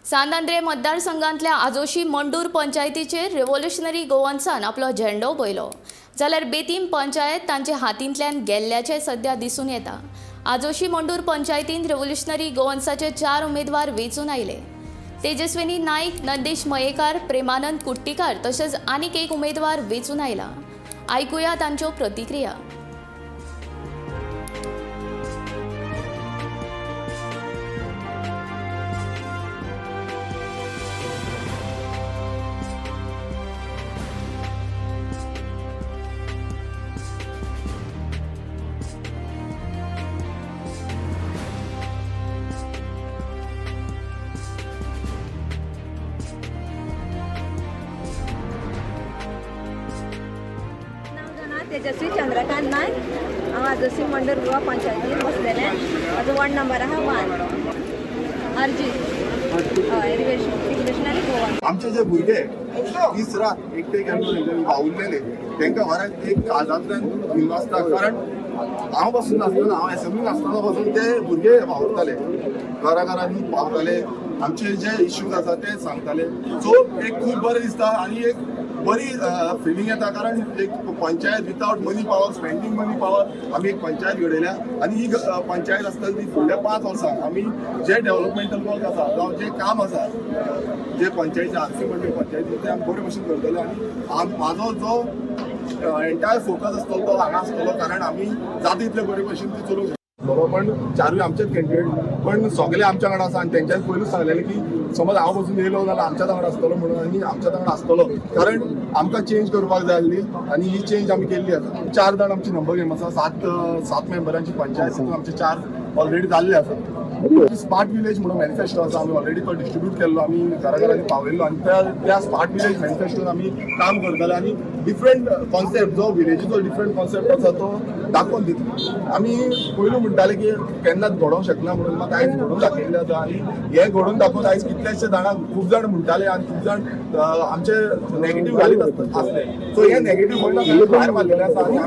सांदांद्रे मतदारसंघांतल्या आजोशी मंडूर पंचायतीचेर रिव्होल्युशनरी गोवन्सान आपलो झेंडो पयलो जाल्यार बेतीम पंचायत तांचे हातींतल्यान गेल्ल्याचे सध्या दिसून येता। आजोशी मंडूर पंचायतीन रिव्होल्युशनरी गोवन्साचे 4 उमेदवार वेंचून आयले। तेजस्विनी नाईक, नंदीश मयेकार, प्रेमानंद कुट्टीकार तशेंच आनीक एक उमेदवार वेंचून आयला। आयकुया तांच्यो प्रतिक्रिया। तेजस्वी चंद्रकांत नायक। हांव आजोशी मंडूर गोवा पंचायतीन बसलेलें। म्हाजो वॉर्ड नंबर आहा 1 अर्जी हय रिव्होल्युशनरी गोवा। आमचे जे भुरगे दीस रात एकटे केन्ना वावुरलेले तांकां व्हरात एक काळजांतल्यान भिन्न आसता। कारण हांव बसून नासतना हांव एसेंब्लीन आसतना बसून ते भुरगे वावुरताले, घरांनी पावताले, आमचे जे इश्यूज आसा ते सांगताले। सो एक खूब बरें दिसता आनी एक बरी फिलींग येता। कारण एक पंचायत विथआउट मनी पावर, स्पेंडींग मनी पावर आमी एक पंचायत घडयल्या आनी ही पंचायत आसता ती फुडल्या 5 वर्सांक आमी जे डेव्हलपमेंटल वर्क आसा जावं जे काम आसा जे पंचायतीचे आरसी मंडळ पंचायतीचे आमी बरे भशेन करतले। आनी म्हाजो जो एंटायर फोकस आसतलो तो हांगा आसतलो, कारण आमी जाता तितले बरे भशेन ती चलोवंक शकता। पण चारूय आमचेच कॅन्डिडेट, पण सगळे आमच्या वांगडा आसा। आनी तेंच्यान पयलूच सांगलेलें की समज हांव बसून येयलो जाल्यार आमच्या वांगडा आसतलो म्हणून, आनी आमच्या वांगडा आसतलो कारण आमकां चेंज करपाक जाय आसली आनी ही चेंज आमी केल्ली आसा। 4 जाण आमची नंबर गेम आसा, 7 मेंबरांची पंचायत, तितून आमचे 4 ऑलरेडी जाल्ले आसा। स्मार्ट विलेज म्हणून मॅनिफेस्टो आसा, आमी ऑलरेडी तो डिस्ट्रिब्यूट केल्लो, आमी घरांनी पावयल्लो आनी त्या स्मार्ट विलेज मॅनिफेस्टोन आमी काम करतले आनी डिफरंट कॉन्सेप्ट जो विलेजीचो डिफरंट कॉन्सेप्ट आसा तो दाखोवन दितले। आमी पयलू म्हणटाले की केन्नाच घडोवंक शकना म्हणून, म्हाका आयज घडोवन दाखयल्लें आसा आनी हें घडोवन दाखोवन आयज कितलेशे जाणांक खूब जाण म्हणटाले आनी खूब जाण आमचे नेगेटीव घालीत आसले। सो हे नेगेटीव पॉयंट भायर मारलेले आसा आनी